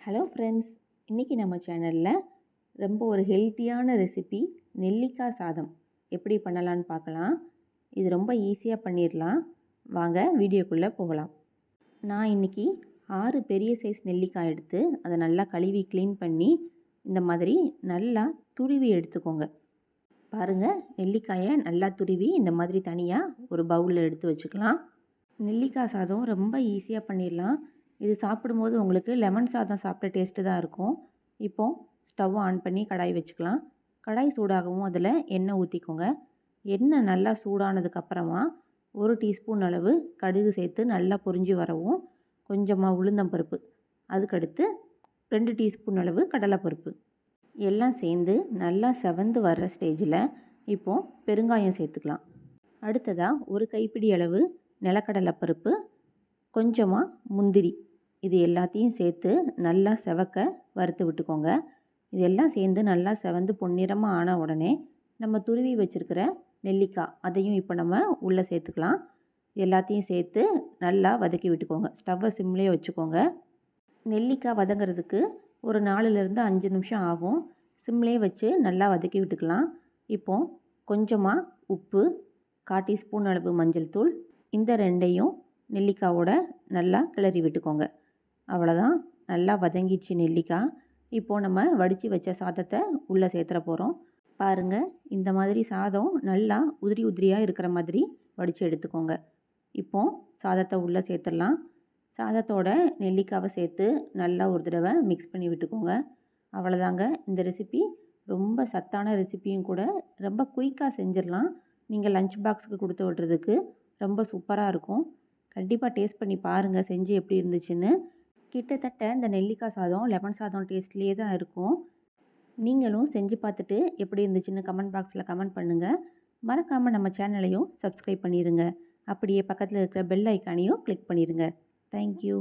Hello friends, இன்றைக்கி நம்ம சேனலில் ரொம்ப ஒரு ஹெல்த்தியான ரெசிபி நெல்லிக்காய் சாதம் எப்படி பண்ணலான்னு பார்க்கலாம். இது ரொம்ப ஈஸியாக பண்ணிடலாம். வாங்க வீடியோக்குள்ளே போகலாம். நான் இன்றைக்கி 6 பெரிய சைஸ் நெல்லிக்காய் எடுத்து அதை நல்லா கழுவி க்ளீன் பண்ணி இந்த மாதிரி நல்லா துருவி எடுத்துக்கோங்க. பாருங்கள், நெல்லிக்காயை நல்லா துருவி இந்த மாதிரி தனியாக ஒரு பவுலில் எடுத்து வச்சுக்கலாம். நெல்லிக்காய் சாதம் ரொம்ப ஈஸியாக பண்ணிடலாம். இது சாப்பிடும்போது உங்களுக்கு லெமன் சாதம் சாப்பிட்ட டேஸ்ட்டு தான் இருக்கும். இப்போது ஸ்டவ் ஆன் பண்ணி கடாய் வச்சுக்கலாம். கடாய் சூடாகவும் அதில் எண்ணெய் ஊற்றிக்கோங்க. எண்ணெய் நல்லா சூடானதுக்கப்புறமா 1 டீஸ்பூன் அளவு கடுகு சேர்த்து நல்லா பொரிஞ்சு வரவும் கொஞ்சமாக உளுந்தம்பருப்பு, அதுக்கடுத்து 2 டீஸ்பூன் அளவு கடலைப்பருப்பு எல்லாம் சேர்ந்து நல்லா செவந்து வர்ற ஸ்டேஜில் இப்போது பெருங்காயம் சேர்த்துக்கலாம். அடுத்ததாக 1 கைப்பிடி அளவு நிலக்கடலை பருப்பு, கொஞ்சமாக முந்திரி, இது எல்லாத்தையும் சேர்த்து நல்லா செவக்க வறுத்து விட்டுக்கோங்க. இதெல்லாம் சேர்ந்து நல்லா செவந்து பொன்னிறமாக ஆன உடனே நம்ம துருவி வச்சுருக்கிற நெல்லிக்காய் அதையும் இப்போ நம்ம உள்ளே சேர்த்துக்கலாம். எல்லாத்தையும் சேர்த்து நல்லா வதக்கி விட்டுக்கோங்க. ஸ்டவ்வை சிம்லேயே வச்சுக்கோங்க. நெல்லிக்காய் வதங்கிறதுக்கு ஒரு 4லேருந்து 5 நிமிஷம் ஆகும். சிம்லேயே வச்சு நல்லா வதக்கி விட்டுக்கலாம். இப்போது கொஞ்சமாக உப்பு, 1/4 டீஸ்பூன் அளவு மஞ்சள் தூள், இந்த ரெண்டையும் நெல்லிக்காவோட நல்லா கிளறி விட்டுக்கோங்க. அவ்வளோதான், நல்லா வதங்கிடுச்சு நெல்லிக்காய். இப்போது நம்ம வடித்து வச்ச சாதத்தை உள்ளே சேர்த்துற போகிறோம். பாருங்கள், இந்த மாதிரி சாதம் நல்லா உதிரி உதிரியாக இருக்கிற மாதிரி வடித்து எடுத்துக்கோங்க. இப்போது சாதத்தை உள்ளே சேர்த்துடலாம். சாதத்தோட நெல்லிக்காவை சேர்த்து நல்லா ஒரு தடவை மிக்ஸ் பண்ணி விட்டுக்கோங்க. அவ்வளோதாங்க, இந்த ரெசிபி ரொம்ப சத்தான ரெசிபியும் கூட. ரொம்ப குயிக்காக செஞ்சிடலாம். நீங்கள் லஞ்ச் பாக்ஸுக்கு கொடுத்து விடுறதுக்கு ரொம்ப சூப்பராக இருக்கும். கண்டிப்பாக டேஸ்ட் பண்ணி பாருங்கள், செஞ்சு எப்படி இருந்துச்சுன்னு. கிட்டத்தட்ட இந்த நெல்லிக்காய் சாதம் லெமன் சாதம் டேஸ்ட்லேயே தான் இருக்கும். நீங்களும் செஞ்சு பார்த்துட்டு எப்படி இருந்துச்சுன்னு கமெண்ட் பாக்ஸில் கமெண்ட் பண்ணுங்கள். மறக்காமல் நம்ம சேனலையும் சப்ஸ்கிரைப் பண்ணிடுங்க. அப்படியே பக்கத்தில் இருக்கிற பெல் ஐக்கானையும் கிளிக் பண்ணிடுங்க. தேங்க்யூ.